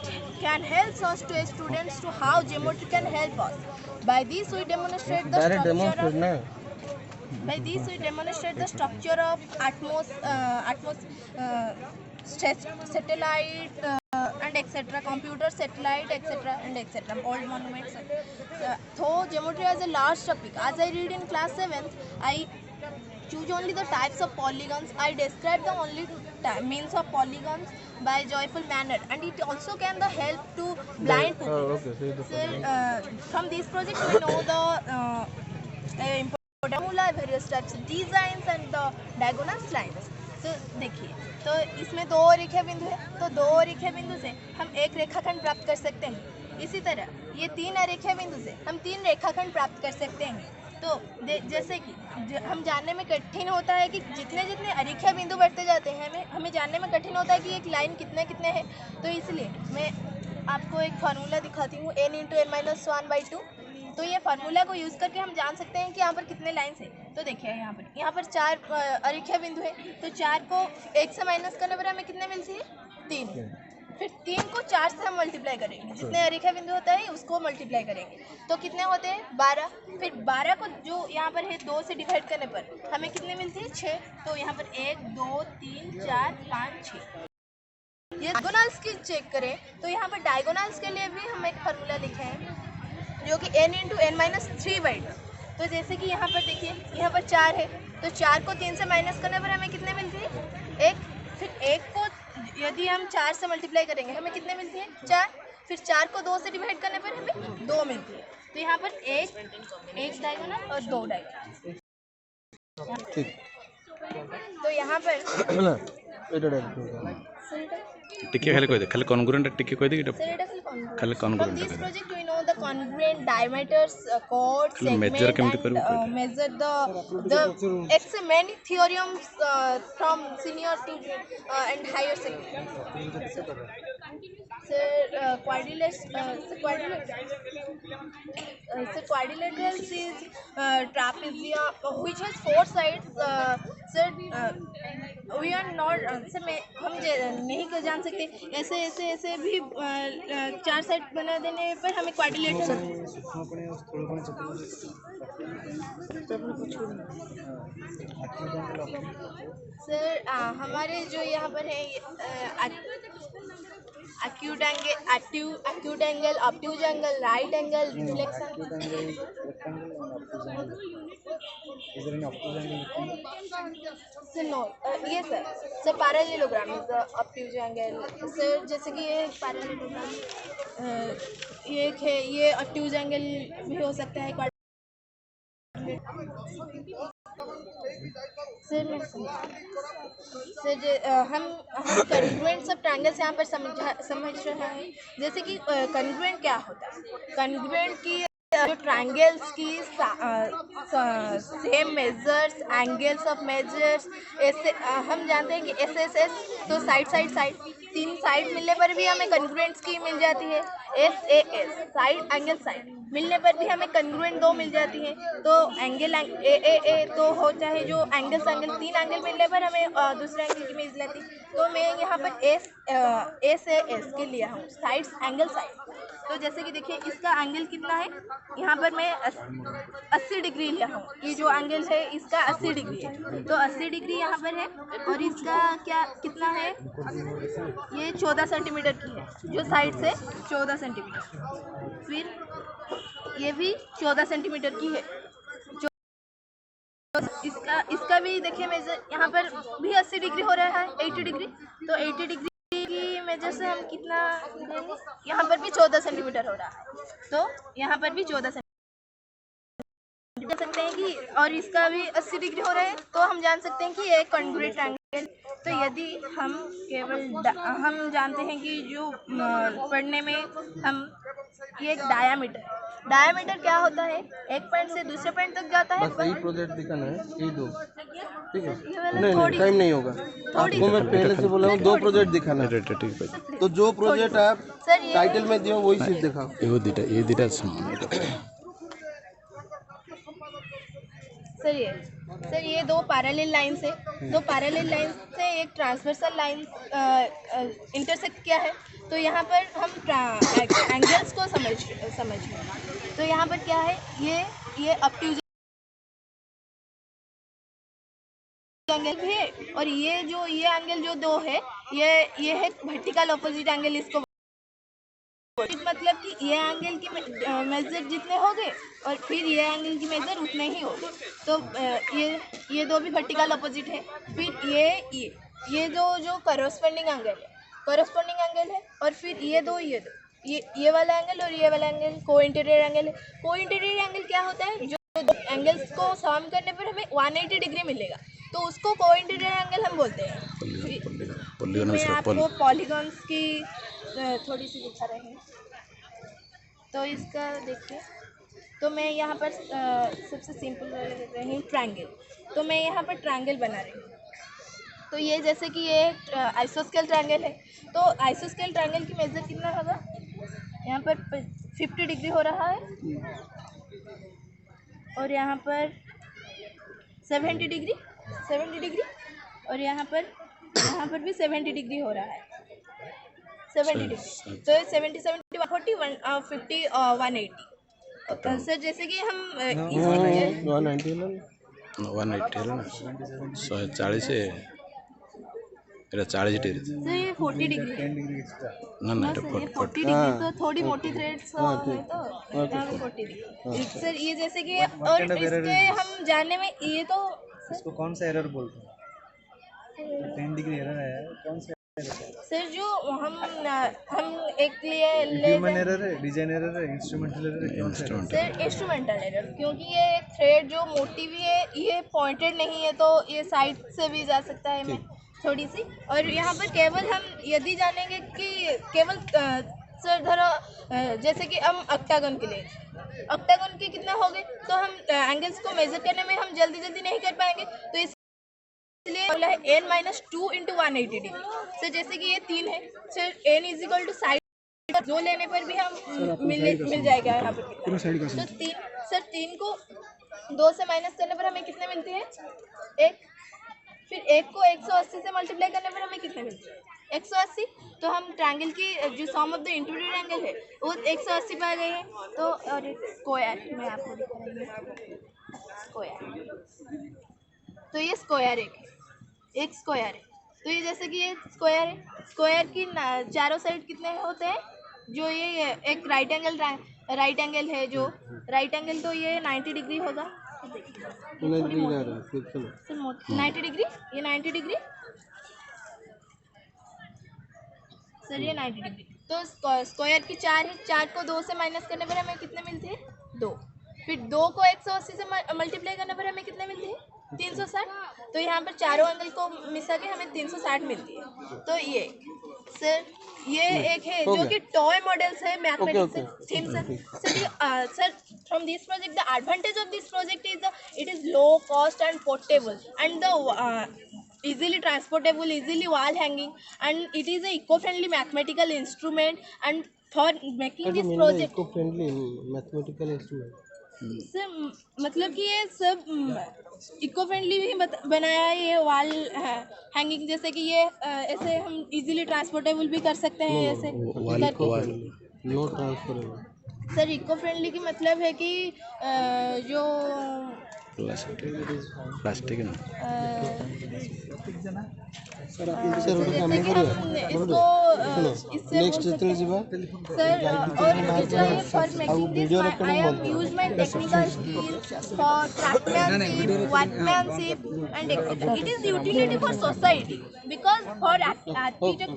it can help us to students to how geometry can help us. By this we demonstrate the structure of By this we demonstrate the structure of satellite and etc. Computer satellite etc. and etc. Old monuments. Though geometry as a large topic, as I read in class 7th, I choose only the types of polygons. I describe the only means of polygons by joyful manner, and it also can the help to blind people. From this project we know the formula, various types of designs and the diagonal lines. तो देखिए, तो इसमें दो रेखा बिंदु है, तो दो रेखा बिंदु से हम एक रेखाखंड प्राप्त कर सकते हैं। इसी तरह ये तीन रेखा बिंदु से हम तीन रेखाखंड प्राप्त कर सकते हैं। तो जैसे कि हम जानने में कठिन होता है कि जितने जितने अरेखीय बिंदु बढ़ते जाते हैं हमें जानने में कठिन होता है कि एक लाइन कितने कितने है। तो इसलिए मैं आपको एक फार्मूला दिखाती हूँ, n × n-1/2। तो ये फार्मूला को यूज़ करके हम जान सकते हैं कि यहाँ पर कितने लाइन्स है। तो देखिए यहाँ पर चार अरेखीय बिंदु है, तो चार को एक से माइनस करने पर हमें कितने मिलती है? 3। फिर 3 को 4 से हम मल्टीप्लाई करेंगे, जितने अरेखीय बिंदु होता है उसको मल्टीप्लाई करेंगे, तो कितने होते हैं? 12। फिर 12 को जो यहाँ पर है 2 से डिवाइड करने पर हमें कितने मिलती है? 6। तो यहाँ पर 1 2 3 4 5 6। ये डायगोनल्स की चेक करें तो यहाँ पर डायगोनल्स के लिए भी हम एक फार्मूला लिखे हैं जो कि n × n-3/2। तो जैसे कि यहाँ पर देखिए, यहाँ पर 4 है, तो 4 को 3 से माइनस करने पर हमें कितने मिलती है? 1। फिर 1 को यदि हम 4 से मल्टीप्लाई करेंगे हमें कितने मिलती है? 4। फिर 4 को 2 से डिवाइड करने पर हमें 2 मिलती है। तो यहाँ पर एक डायगोनल और 2 डायगोनल। तो यहाँ पर टिके खाली कह दे, खाली कॉन्ग्रुएंट टिके कह दे, खाली congruent. From this project we know the congruent diameters, chord, segment, and measure the many theorems from senior to and higher secondary. So quadrilaterals is trapezium which has 4 sides. We are not हम नहीं जान सकते, ऐसे भी 4 side बना देने पर हमें क्वाड्रिलेटरल। सर हमारे जो यहाँ पर है acute angle, obtuse angle, right angle, reflection. Is there any obtuse angle? So no, yes sir. So parallelogram is the obtuse angle. Sir जैसे कि ये parallelogram ये एक है, ये obtuse angle भी हो सकता है। सर हम कन्ग्रुएंट्स ऑफ ट्रायंगल्स यहाँ पर समझ रहे हैं। जैसे कि कन्ग्रुएंट क्या होता है? कन्ग्रुएंट की जो ट्रायंगल्स की same measures, angles of measures, ऐसे हम जानते हैं कि एस तो साइड 3 साइड मिलने पर भी हमें कन्ग्रुएंट्स की मिल जाती है। एस साइड एंगल साइड मिलने पर भी हमें कन्ग्रुएंट 2 मिल जाती है। तो एंगल ए तो होता है जो एंगल 3 एंगल मिलने पर हमें दूसरे एंगल की मिल जाती है। तो मैं यहाँ पर एस के लिया हूँ साइड्स एंगल साइड। तो जैसे कि देखिए इसका एंगल कितना है, यहाँ पर मैं 80 डिग्री लिया हूँ। ये जो एंगल है इसका 80 डिग्री है, तो 80 डिग्री यहाँ पर है। और इसका क्या कितना है? ये 14 सेंटीमीटर की है, जो साइड से 14 सेंटीमीटर। फिर ये भी 14 सेंटीमीटर की है। इसका भी देखिए मेजर यहाँ पर भी 80 डिग्री हो रहा है, 80 डिग्री। तो 80 डिग्री की मेजर से हम कितना लेंगे? यहाँ पर भी 14 सेंटीमीटर हो रहा है, तो यहाँ पर भी 14 सेंटीमीटर सकते हैं कि, और इसका भी 80 डिग्री हो रहा है, तो हम जान सकते हैं कि ये कॉन्ग्रुएंट ट्रायंगल। तो यदि हम जानते हैं कि जो पढ़ने में हम ये एक डायामीटर क्या होता है? एक पॉइंट से दूसरे पॉइंट तक जाता है। बस यही प्रोजेक्ट दिखाना है, यही दो, ठीक है? नहीं टाइम नहीं होगा, आपको मैं पहले से बोला हूँ 2 प्रोजेक्ट दिखाना है। तो जो प्रोजेक्ट आप टाइटल में दियो वही चीज दिखाओ। ये दिटा सर ये 2 पैरेलल लाइंस है, 2 पैरेलल लाइंस से एक ट्रांसवर्सल लाइन इंटरसेक्ट किया है। तो यहाँ पर हम एंगल्स को समझ लें। तो यहाँ पर क्या है, ये ऑब्ट्यूज एंगल भी है, और ये एंगल जो दो है, ये है वर्टिकल ऑपोजिट एंगल। इसको मतलब कि ये एंगल की मेजर जितने हो गए और फिर ये एंगल की मेजर उतने ही हो गए। तो ये दो भी वर्टिकल ऑपोजिट है। फिर ये जो कॉरस्पॉन्डिंग एंगल है, और फिर ये वाला एंगल और ये वाला एंगल को इंटीरियर एंगल है। को इंटीरियर एंगल क्या होता है, जो एंगल्स को सम करने पर हमें 180 डिग्री मिलेगा, तो उसको को इंटीरियर एंगल हम बोलते हैं। मैं आपको पॉलीगॉन्स की थोड़ी सी दिखा रही हूँ। तो इसका देखिए, तो मैं यहाँ पर सबसे सिंपल ले रही हूँ ट्रायंगल। तो मैं यहाँ पर ट्रायंगल बना रही हूँ। तो ये जैसे कि ये आइसोस्केल ट्रायंगल है, तो आइसोस्केल ट्रायंगल की मेजर कितना होगा, यहाँ पर 50 डिग्री हो रहा है, और यहाँ पर 70 डिग्री, और यहाँ पर भी 70 डिग्री हो रहा है, 70 डिग्री। तो 70 40 150 180। सर जैसे कि हम 190 180 है ना, 140 এটা 40 डिग्री सर ये 40 डिग्री है ना ना सर, ये 40 डिग्री। तो थोड़ी मोटी थ्रेड्स है, तो यहाँ पे 40 डिग्री। सर ये जैसे कि, और इसके हम जानने में ये तो इसको कौन सा एरर बोलते हैं? 10 डिग्री एरर है, कौन सा सर जो हम एक लिए ह्यूमन एरर है, डिजाइन एरर है, इंस्ट्रूमेंटल एरर है, कौन सा एरर? सर इंस्ट्रूमेंटल एरर, क्योंकि ये थ्रेड जो मोटी भी है, ये पॉइंटेड नहीं है, तो ये साइड से भी जा सकता है मैं थोड़ी सी। और यहाँ पर केवल हम यदि जानेंगे कि केवल सर धरो जैसे कि हम ऑक्टागन के लिए, ऑक्टागन के कितना हो गए, तो हम एंगल्स को मेजर करने में हम जल्दी नहीं कर पाएंगे, तो इसलिए बोला है n-2 × 180 डिग्री। सर जैसे कि ये 3 है, सर n = साइड जो लेने पर भी हम मिल जाएगा यहाँ पर कितना। तो 3, सर 3 को 2 से माइनस करने पर हमें कितने मिलते हैं, 1। फिर 1 को 180 से मल्टीप्लाई करने पर हमें कितने मिलते हैं, 180। तो हम ट्रायंगल की जो सम ऑफ द इंटीरियर एंगल है वो 180 पे आ गए हैं। तो और स्क्वायर मैं आपको दिखा रही हूँ, स्क्वायर। तो ये स्क्वायर एक स्क्वायर है। तो ये जैसे कि ये स्क्वायर है, स्क्वायर की चारों साइड कितने होते हैं, जो ये एक राइट एंगल है, जो राइट एंगल, तो ये 90 डिग्री होगा। 90 डिग्री, ये 90 डिग्री सर, ये 90 डिग्री। तो स्क्वायर की 4 है, 4 को 2 से माइनस करने पर हमें कितने मिलते हैं, 2। फिर 2 को 180 से मल्टीप्लाई करने पर हमें कितने मिलते हैं, 360। तो यहाँ पर चारों एंगल को मिला के हमें 360 मिलती है। तो ये सर ये एक है जो कि टॉय मॉडल्स है mathematics theme sir from this project the advantage of this project is it is low cost and portable and the easily transportable, easily wall hanging, and it is a eco-friendly mathematical instrument. And for making this project eco-friendly mathematical instrument, sir मतलब कि ये सब eco friendly भी बनाया है। ये wall hanging जैसे कि ये ऐसे हम इजीली ट्रांसपोर्टेबल भी कर सकते हैं, ऐसे no transferable. Sir eco friendly की मतलब है कि जो प्लास्टिक ना जैसे कि हम इसको नेक्स्ट जितने जीवा सर और चाहिए for making this I have used my technical skills for craftsmanship, workmanship and etc. It is utility for society because for architecture